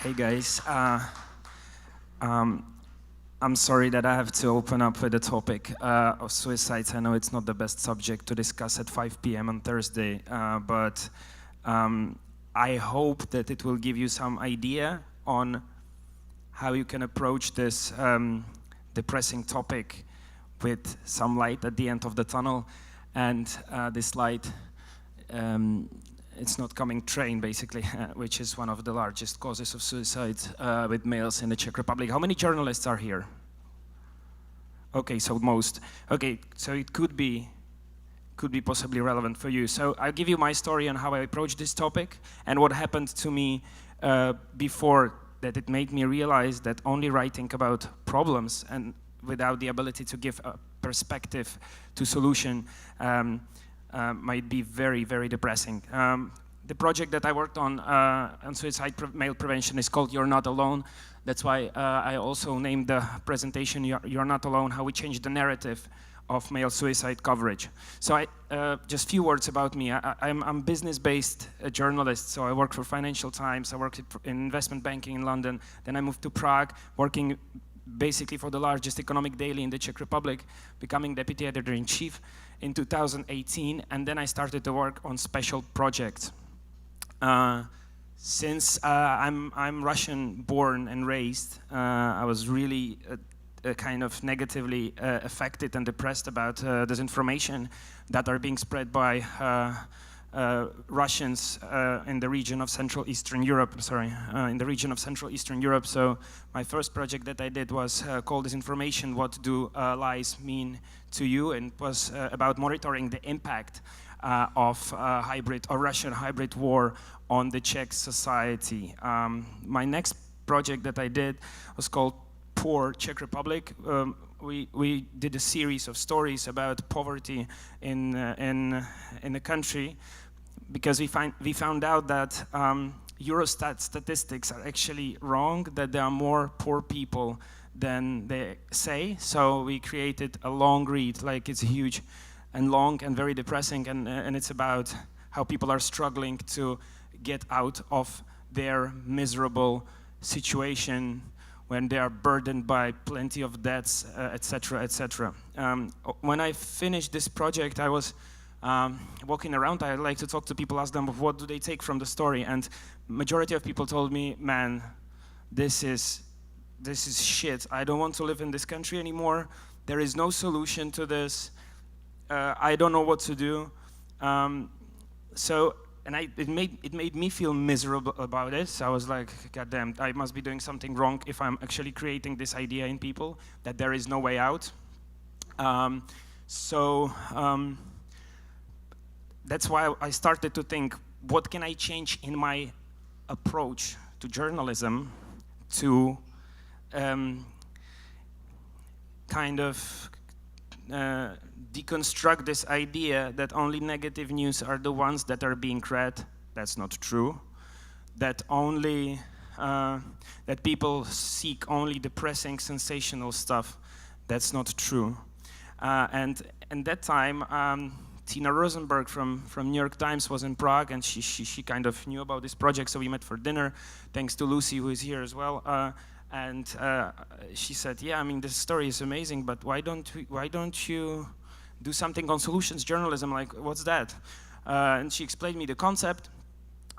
Hey guys, I'm sorry that I have to open up with the topic of suicides. I know it's not the best subject to discuss at 5 p.m. on Thursday, but I hope that it will give you some idea on how you can approach this depressing topic with some light at the end of the tunnel. And this light, it's not coming train, basically, which is one of the largest causes of suicide with males in the Czech Republic. How many journalists are here? Okay, so most. Okay, so it could be possibly relevant for you. So I'll give you my story on how I approached this topic and what happened to me before that it made me realize that only writing about problems and without the ability to give a perspective to solution might be very, very depressing. The project that I worked on suicide male prevention is called You're Not Alone. That's why I also named the presentation You're Not Alone, how we change the narrative of male suicide coverage. So just a few words about me. I'm business-based journalist, so I work for Financial Times, I worked in investment banking in London, then I moved to Prague, working basically for the largest economic daily in the Czech Republic, becoming deputy editor-in-chief in 2018, and then I started to work on special projects. Since I'm Russian-born and raised, I was really kind of negatively affected and depressed about disinformation that are being spread by Russians in the region of Central Eastern Europe. In the region of Central Eastern Europe. So my first project that I did was called Misinformation. What do lies mean to you? And it was about monitoring the impact of hybrid or Russian hybrid war on the Czech society. My next project that I did was called Poor Czech Republic. We did a series of stories about poverty in the country because we found out that Eurostat statistics are actually wrong, that there are more poor people than they say. So we created a long read, like it's huge and long and very depressing, and it's about how people are struggling to get out of their miserable situation when they are burdened by plenty of debts, etc., etc. When I finished this project, I was walking around. I like to talk to people, ask them what do they take from the story, and majority of people told me, "Man, this is shit. I don't want to live in this country anymore. There is no solution to this. I don't know what to do." It made me feel miserable about it. So I was like, God damn, I must be doing something wrong if I'm actually creating this idea in people that there is no way out. That's why I started to think, what can I change in my approach to journalism to kind of deconstruct this idea that only negative news are the ones that are being read. That's not true. That only that people seek only depressing, sensational stuff. That's not true. And that time, Tina Rosenberg from New York Times was in Prague, and she kind of knew about this project, so we met for dinner. Thanks to Lucy, who is here as well. And she said, "Yeah, I mean, this story is amazing, but why don't you do something on solutions journalism? Like, what's that?" And she explained me the concept.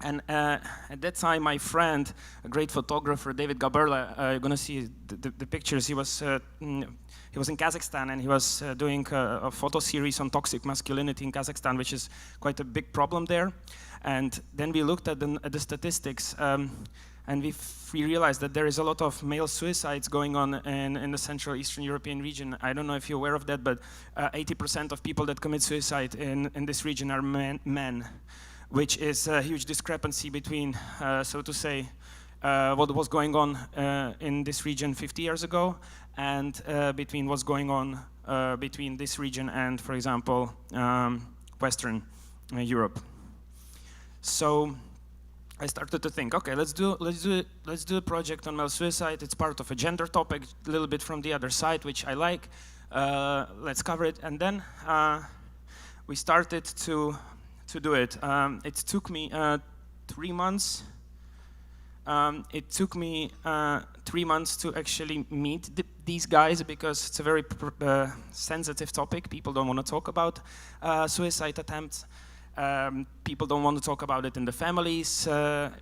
And at that time, my friend, a great photographer, David Gaberle, you're gonna see the pictures. He was in Kazakhstan, and he was doing a photo series on toxic masculinity in Kazakhstan, which is quite a big problem there. And then we looked at the statistics. And we realized that there is a lot of male suicides going on in the Central Eastern European region. I don't know if you're aware of that, but 80% of people that commit suicide in this region are men, which is a huge discrepancy between, so to say, what was going on in this region 50 years ago and between what's going on between this region and, for example, Western Europe. So I started to think, okay, let's do a project on male suicide. It's part of a gender topic, a little bit from the other side, which I like. Let's cover it, and then we started to do it. It took me 3 months It took me 3 months to actually meet these guys because it's a very sensitive topic. People don't want to talk about suicide attempts. People don't want to talk about it in the families.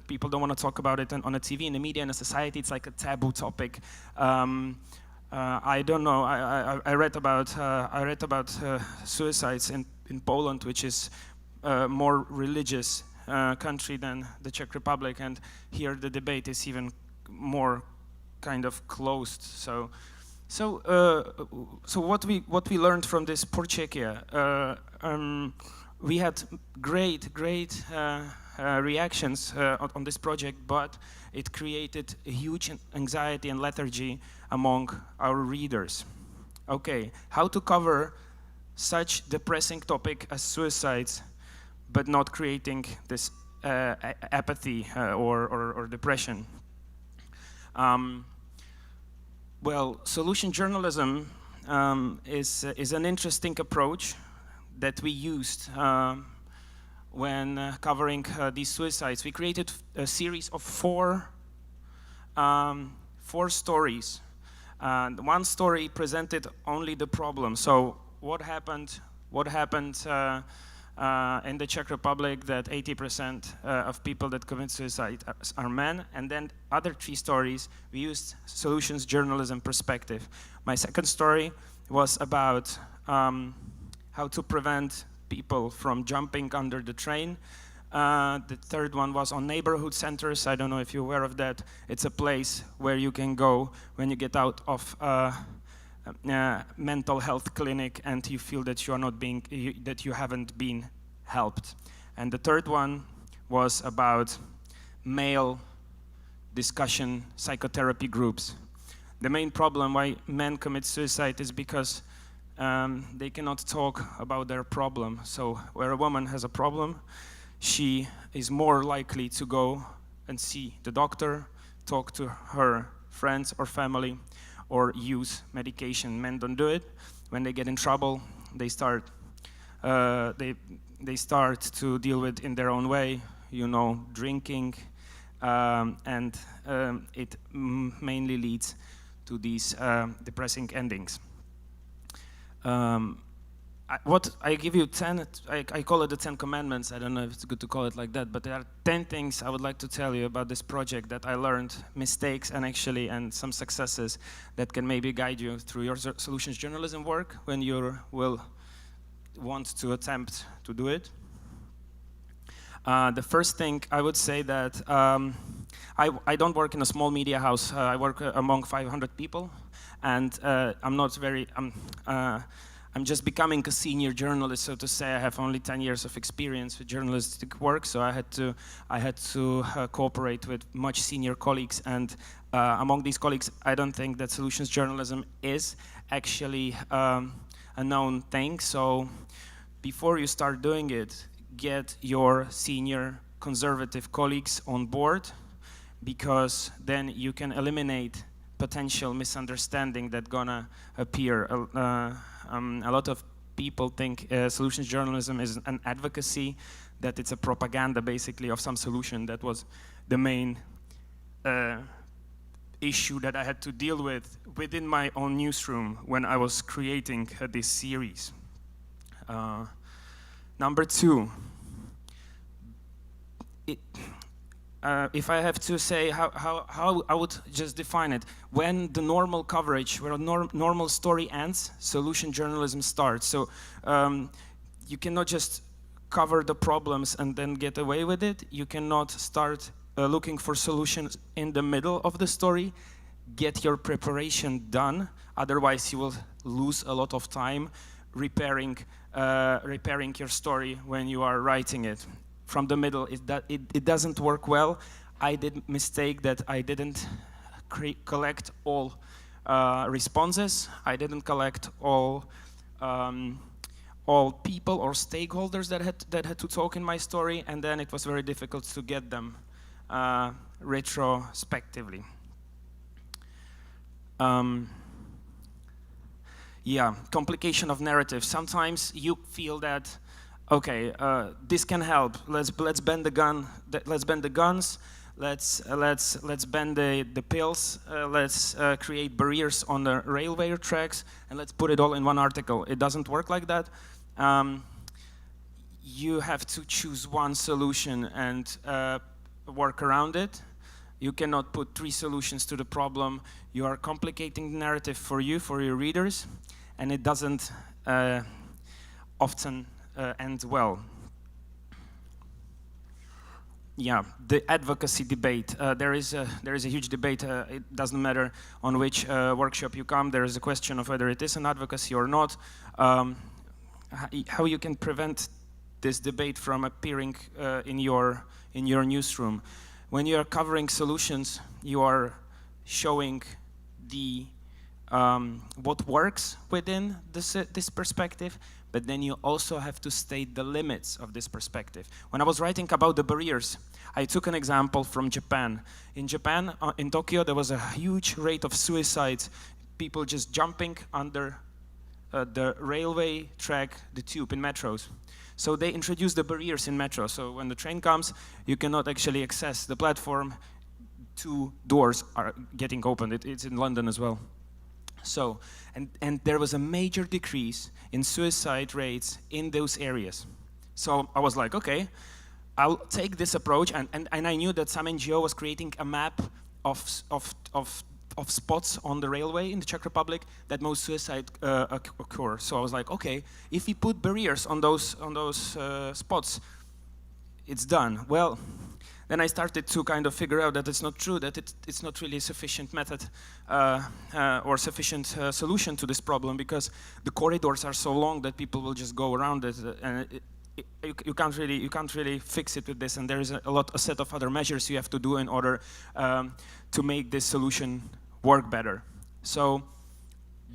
People don't want to talk about it on the TV, in the media, in the society. It's like a taboo topic. I don't know. I read about suicides in Poland, which is a more religious country than the Czech Republic, and here the debate is even more kind of closed. So what we learned from this Smart Czechia, we had great reactions on this project, but it created a huge anxiety and lethargy among our readers. Okay, how to cover such depressing topic as suicides, but not creating this apathy or depression. Well, solution journalism is an interesting approach that we used when covering these suicides. We created a series of four stories. One story presented only the problem. So what happened in the Czech Republic, that 80% of people that commit suicide are men, and then other 3 stories we used solutions journalism perspective. My second story was about how to prevent people from jumping under the train. The third one was on neighborhood centers. I don't know if you're aware of that. It's a place where you can go when you get out of mental health clinic and you feel that that you haven't been helped. And the third one was about male discussion psychotherapy groups. The main problem why men commit suicide is because they cannot talk about their problem. So where a woman has a problem, she is more likely to go and see the doctor, talk to her friends or family, or use medication. Men don't do it. When they get in trouble, they start to deal with it in their own way, drinking, and it mainly leads to these depressing endings. I give you 10, I call it the 10 commandments. I don't know if it's good to call it like that, but there are 10 things I would like to tell you about this project that I learned, mistakes and some successes that can maybe guide you through your solutions journalism work when you will want to attempt to do it. The first thing I would say that I don't work in a small media house. I work among 500 people, and I'm just becoming a senior journalist, so to say. I have only 10 years of experience with journalistic work, so I had to cooperate with much senior colleagues, and among these colleagues, I don't think that solutions journalism is actually a known thing. So before you start doing it, get your senior conservative colleagues on board, because then you can eliminate potential misunderstanding that's gonna appear. A lot of people think solutions journalism is an advocacy, that it's a propaganda basically of some solution. That was the main issue that I had to deal with within my own newsroom when I was creating this series. Number 2, if I have to say how I would just define it, when the normal coverage, where a normal story ends, solution journalism starts. So you cannot just cover the problems and then get away with it. You cannot start looking for solutions in the middle of the story. Get your preparation done, otherwise you will lose a lot of time repairing your story when you are writing it. From the middle, it doesn't work well. I did mistake that I didn't collect all responses. I didn't collect all people or stakeholders that had to talk in my story, and then it was very difficult to get them retrospectively. Complication of narrative. Sometimes you feel that, okay, this can help. Let's bend the guns. let's ban the pills, let's create barriers on the railway tracks, and let's put it all in one article. It doesn't work like that. You have to choose one solution and work around it. You cannot put 3 solutions to the problem. You are complicating the narrative for you, for your readers, and it doesn't often end well. Yeah, the advocacy debate. There is a huge debate. It doesn't matter on which workshop you come. There is a question of whether it is an advocacy or not. How you can prevent this debate from appearing in your newsroom. When you are covering solutions, you are showing the what works within this perspective, but then you also have to state the limits of this perspective. When I was writing about the barriers, I took an example from Japan. In Japan, in Tokyo, there was a huge rate of suicides, people just jumping under the railway track, the tube in metros. So they introduced the barriers in metro. So when the train comes, you cannot actually access the platform. 2 doors are getting opened. It's in London as well. So, and there was a major decrease in suicide rates in those areas. So I was like, okay, I'll take this approach. And I knew that some NGO was creating a map of spots on the railway in the Czech Republic that most suicide occur. So I was like, okay, if we put barriers on those spots, it's done. Well, then I started to kind of figure out that it's not true, that it's not really a sufficient method or sufficient solution to this problem, because the corridors are so long that people will just go around it, and you can't really fix it with this. And there is a set of other measures you have to do in order to make this solution work better. So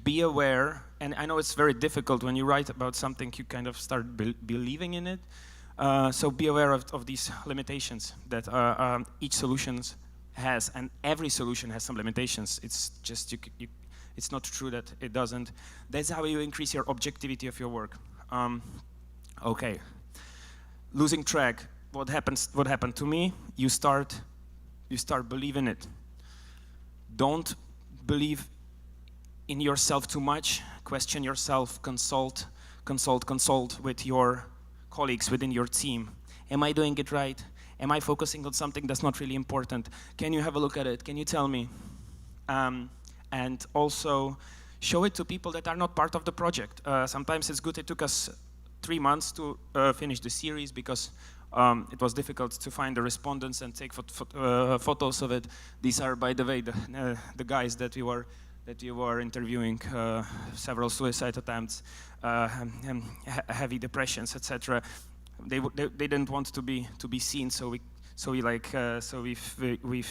be aware, and I know it's very difficult when you write about something, you kind of start believing in it. So be aware of these limitations that each solution has, and every solution has some limitations. It's just it's not true that it doesn't. That's how you increase your objectivity of your work. Okay, losing track. What happened to me? You start believing it. Don't believe in yourself too much. Question yourself. Consult with your colleagues within your team. Am I doing it right? Am I focusing on something that's not really important? Can you have a look at it? Can you tell me? And also show it to people that are not part of the project. Sometimes it's good. It took us 3 months to finish the series because it was difficult to find the respondents and take photos of it. These are, by the way, the guys that we were interviewing, several suicide attempts, heavy depressions, etc. They didn't want to be seen, so we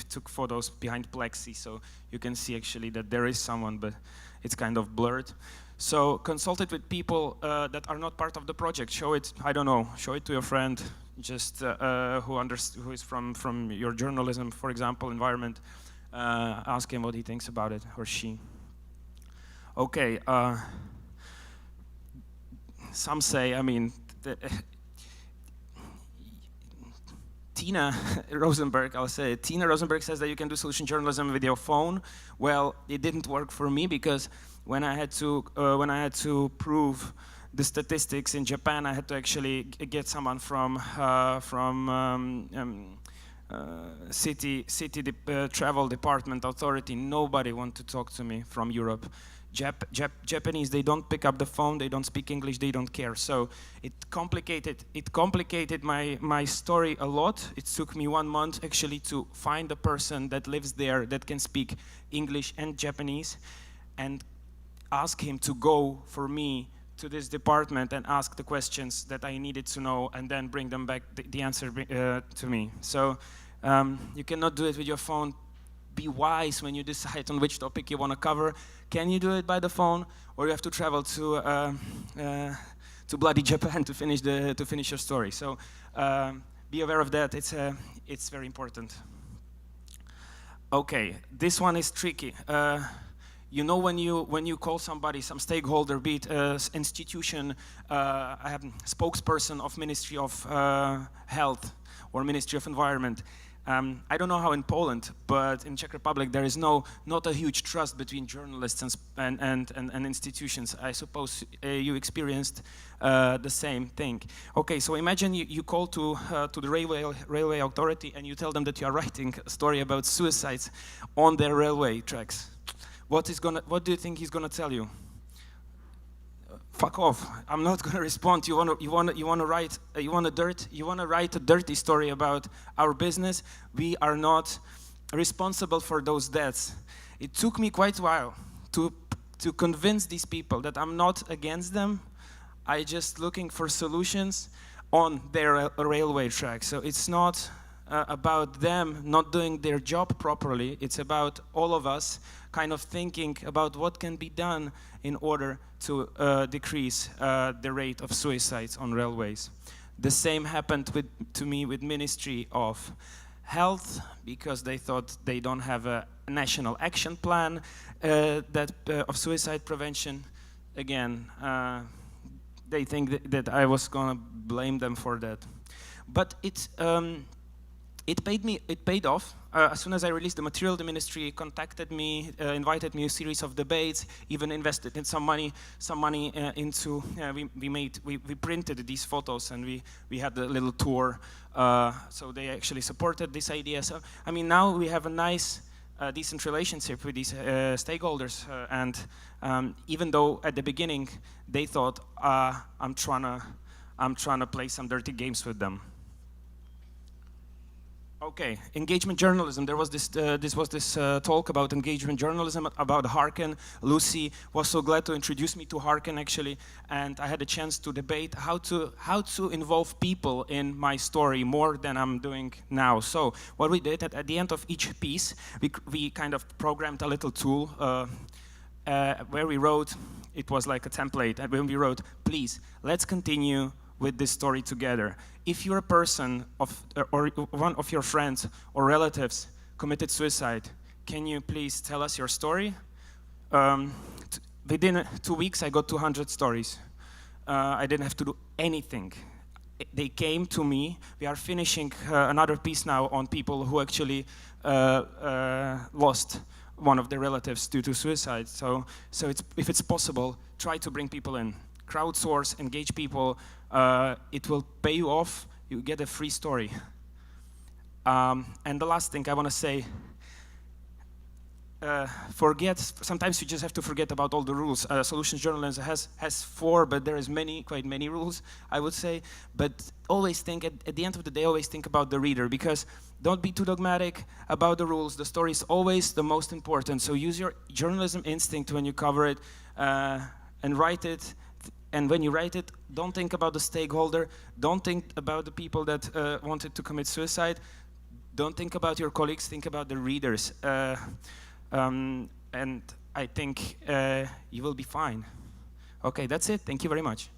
took photos behind plexi, so you can see actually that there is someone, but it's kind of blurred. So consult it with people that are not part of the project. Show it, I don't know, show it to your friend, just who is from your journalism, for example, environment. Ask him what he thinks about it, or she. Okay, some say, I mean, Tina Rosenberg, I'll say it. Tina Rosenberg says that you can do solution journalism with your phone. Well, it didn't work for me, because when I had to prove the statistics in Japan, I had to actually get someone from city travel department authority. Nobody wanted to talk to me from Europe. Japanese, they don't pick up the phone, they don't speak English, they don't care. So it complicated my story a lot. It took me 1 month actually to find a person that lives there that can speak English and Japanese, and ask him to go for me to this department and ask the questions that I needed to know, and then bring them back the answer to me. So you cannot do it with your phone. Be wise when you decide on which topic you want to cover. Can you do it by the phone, or you have to travel to bloody Japan to finish your story? So be aware of that. It's very important. Okay, this one is tricky. You know, when you call somebody, some stakeholder, be it institution, spokesperson of Ministry of Health or Ministry of Environment, I don't know how in Poland, but in Czech Republic there is not a huge trust between journalists and institutions. I suppose you experienced the same thing. Okay, so imagine you call to the railway authority and you tell them that you are writing a story about suicides on their railway tracks. What do you think he's gonna tell you? Fuck off! I'm not gonna respond. You wanna write a dirty story about our business? We are not responsible for those deaths. It took me quite a while to convince these people that I'm not against them. I just looking for solutions on their railway tracks. So it's not about them not doing their job properly. It's about all of us kind of thinking about what can be done in order to decrease the rate of suicides on railways. The same happened to me with Ministry of Health, because they thought they don't have a national action plan of suicide prevention. Again, they think that I was gonna blame them for that. But it paid off. As soon as I released the material, the ministry contacted me, invited me a series of debates, even invested in some money into. We printed these photos and we had a little tour. So they actually supported this idea. So I mean, now we have a nice, decent relationship with these stakeholders. And even though at the beginning they thought I'm trying to play some dirty games with them. Okay, engagement journalism. There was this talk about engagement journalism, about Hearken. Lucy was so glad to introduce me to Hearken, actually, and I had a chance to debate how to involve people in my story more than I'm doing now. So what we did at the end of each piece, we kind of programmed a little tool where we wrote. It was like a template, and when we wrote, "Please, let's continue with this story together. If you're a person or one of your friends or relatives committed suicide, can you please tell us your story?" Within 2 weeks, I got 200 stories. I didn't have to do anything. They came to me. We are finishing another piece now on people who actually lost one of their relatives due to suicide. So if it's possible, try to bring people in. Crowdsource, engage people. It will pay you off. You get a free story. And the last thing I want to say, sometimes you just have to forget about all the rules. Solutions journalism has 4, but there is quite many rules, I would say. But always think, at the end of the day, always think about the reader, because don't be too dogmatic about the rules. The story is always the most important. So use your journalism instinct when you cover it and write it. And when you write it, don't think about the stakeholder. Don't think about the people that wanted to commit suicide. Don't think about your colleagues. Think about the readers. And I think you will be fine. Okay, that's it. Thank you very much.